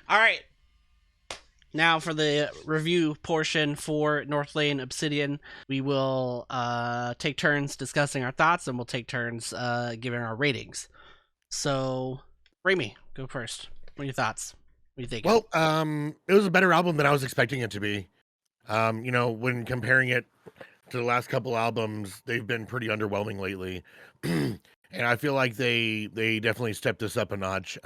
All right. Now for the review portion for NORTHLANE Obsidian, we will take turns discussing our thoughts, and we'll take turns giving our ratings. So, Ramey, go first. What are your thoughts? What do you think? Well, it was a better album than I was expecting it to be. When comparing it to the last couple albums, they've been pretty underwhelming lately. And I feel like they definitely stepped this up a notch.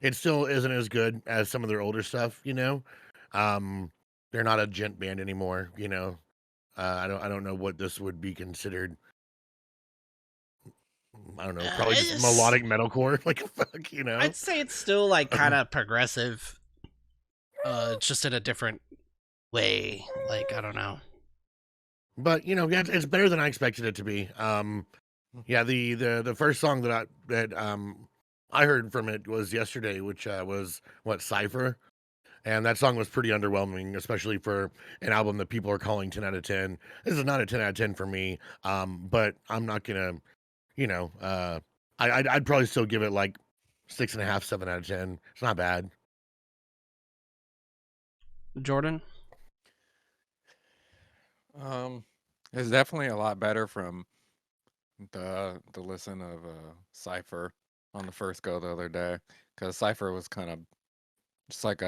It still isn't as good as some of their older stuff, Um, they're not a gent band anymore, I don't know what this would be considered. I don't know, probably just melodic metalcore, like fuck, I'd say it's still like kind of progressive, just in a different way. Like, I don't know. But it's better than I expected it to be. Yeah, the first song that I heard from it was yesterday, which was Cypher, and that song was pretty underwhelming, especially for an album that people are calling 10 out of 10. This is not a 10 out of 10 for me, but I'm not gonna, I'd probably still give it like 6.5, 7 out of 10. It's not bad. Jordan? It's definitely a lot better from the listen of Cypher on the first go the other day, because Cypher was kind of just like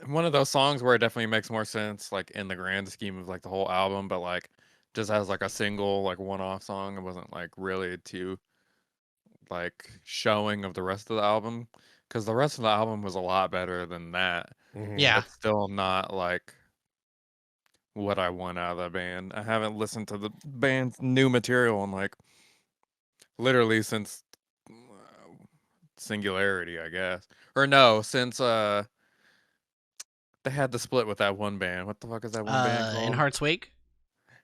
one of those songs where it definitely makes more sense, like in the grand scheme of like the whole album, but like just as like a single like one-off song, it wasn't like really too like showing of the rest of the album, because the rest of the album was a lot better than that. Yeah. But still not like what I want out of the band. I haven't listened to the band's new material in like literally since Singularity, I guess. Or no, since they had the split with that one band. What the fuck is that one band called? In Heart's Wake?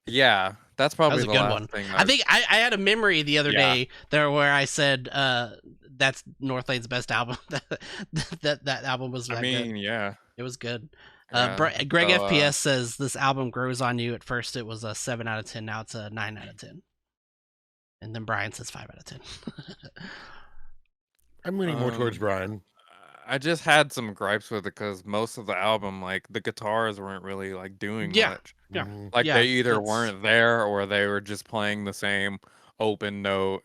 Yeah, that's probably That was the a good last one. thing. I think I had a memory the other day there where I said that's NORTHLANE's best album. that album was that good. Yeah. It was good. Yeah, Greg FPS says this album grows on you. At first it was a 7 out of 10, now it's a 9 out of 10. And then Brian says 5 out of 10. I'm leaning more towards Brian. I just had some gripes with it because most of the album, like the guitars weren't really like doing much. Yeah. Like they either weren't there or they were just playing the same open note,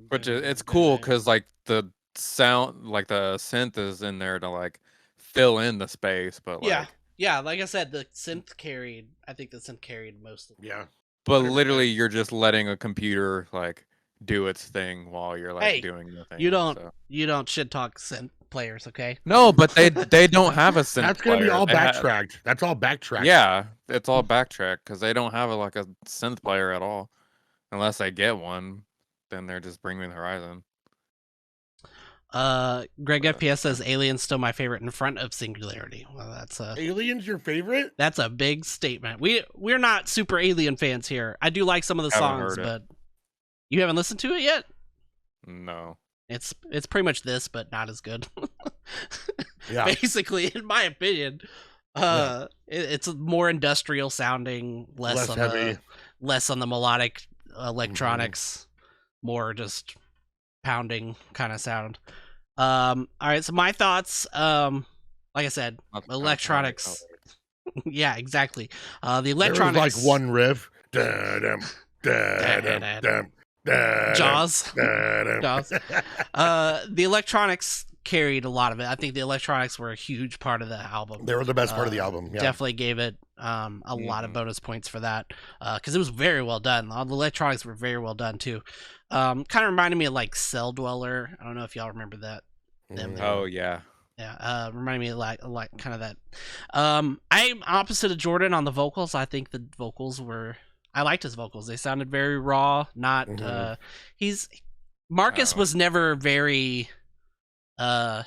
Which it's cool because like the sound, like the synth is in there to like fill in the space, but like like I said, the synth carried. I think the synth carried most of it. Yeah. But literally, you're just letting a computer like do its thing while you're like doing the thing. You don't shit talk synth players, okay? No, but they don't have a synth. That's gonna be all backtracked. That's all backtracked. Yeah, it's all backtracked because they don't have like a synth player at all, unless they get one. Then they're just Bring Me the Horizon. Greg FPS says Alien's still my favorite in front of Singularity. Well, that's Alien's your favorite? That's a big statement. We're not super Alien fans here. I do like some of the songs, but you haven't listened to it yet? No. It's pretty much this, but not as good. Yeah. Basically, in my opinion. It's more industrial sounding, less heavy, less on the melodic electronics, more just pounding kind of sound. All right, so my thoughts, like I said, electronics. Yeah, exactly. The electronics, there was like one riff. Jaws. The electronics carried a lot of it. I think the electronics were a huge part of the album. They were the best part of the album. Yeah. Definitely gave it a lot of bonus points for that, because it was very well done. All the electronics were very well done too. Kind of reminded me of like Cell Dweller. I don't know if y'all remember that. Oh yeah. Yeah, reminded me of like kind of that. I'm opposite of Jordan on the vocals. I think the vocals were. I liked his vocals. They sounded very raw. Not Marcus was never very. I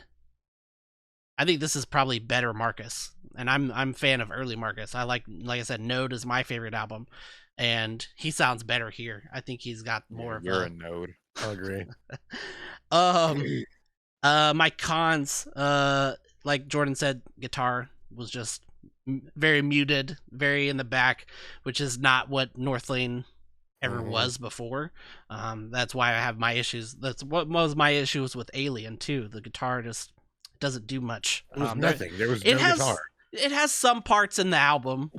think this is probably better Marcus, and I'm a fan of early Marcus. I like I said, Node is my favorite album, and he sounds better here. I think he's got more of a Node. I agree. My cons, like Jordan said, guitar was just very muted, very in the back, which is not what NORTHLANE ever was before. That's why I have my issues. That's what was my issues with Alien too. The guitar just doesn't do much. It was nothing. There was no guitar. It has some parts in the album,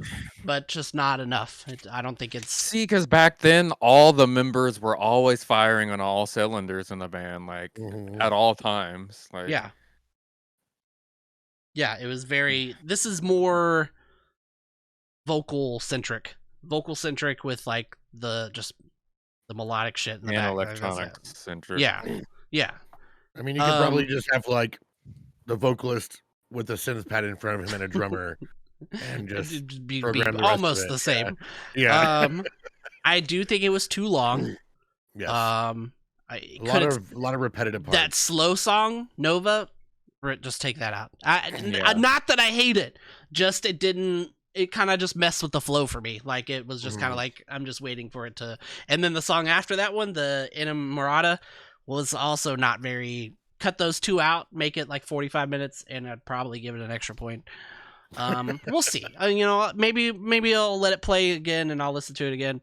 but just not enough. I don't think it's... See, because back then, all the members were always firing on all cylinders in the band, like, at all times. Like, yeah. Yeah, it was very... This is more vocal-centric. Vocal-centric with, like, the melodic shit in the back. Electronic-centric. Yeah, yeah. I mean, you could probably just have, like, the vocalist with a synth pad in front of him and a drummer and just be almost the same. Yeah. I do think it was too long. Yes. A lot of repetitive parts. That slow song, Nova, just take that out. Not that I hate it, just it kind of just messed with the flow for me. Like, it was just kind of like, I'm just waiting for it to... And then the song after that one, the Inamorata, was also not very... Cut those two out, make it like 45 minutes, and I'd probably give it an extra point. We'll see. Maybe I'll let it play again and I'll listen to it again.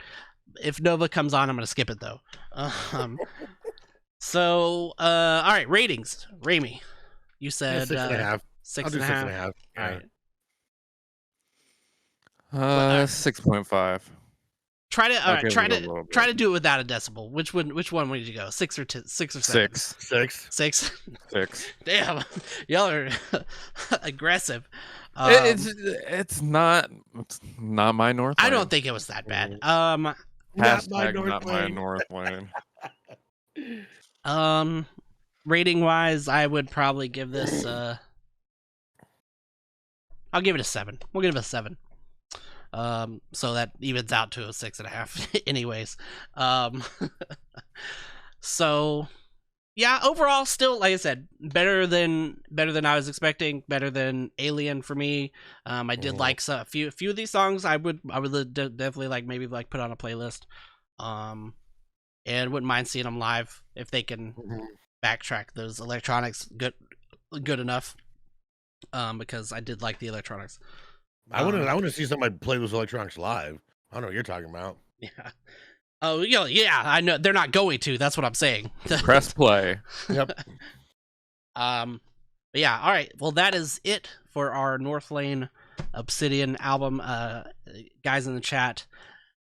If Nova comes on, I'm gonna skip it though. All right, ratings. Ramey, you said 6.5. 6.5. All right. 6.5. Try to do it without a decimal. Which one would you go? 6 or 7? 6. 6. 6. Damn, y'all are aggressive. It's not my Northlane. I don't think it was that bad. Not my Northlane. Rating wise, I would probably give this. I'll give it a 7. We'll give it a 7. So that evens out to a 6.5 anyways. So yeah, overall still, like I said, better than I was expecting, better than Alien for me. I did like a few of these songs. I would definitely maybe put on a playlist. And wouldn't mind seeing them live if they can backtrack those electronics good enough. Because I did like the electronics. I want to see somebody play those electronics live. I don't know what you're talking about. Yeah. Oh, yeah. I know they're not going to. That's what I'm saying. Press play. Yep. But yeah. All right. Well, that is it for our Northlane Obsidian album. Guys in the chat,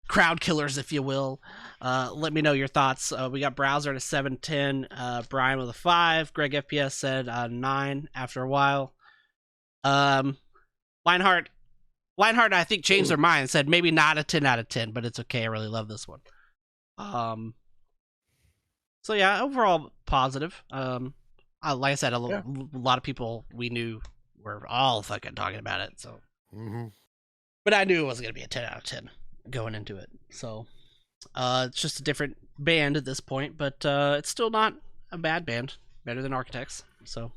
crowd killers, if you will. Let me know your thoughts. We got Browser at a 7.10. Brian with a 5. Greg FPS said 9 after a while. Lionheart, I think, changed their mind and said maybe not a 10 out of 10, but it's okay. I really love this one. So yeah, overall positive. Like I said, a lot of people we knew were all fucking talking about it. So, but I knew it wasn't gonna be a 10 out of 10 going into it. So, it's just a different band at this point, but it's still not a bad band. Better than Architects. So.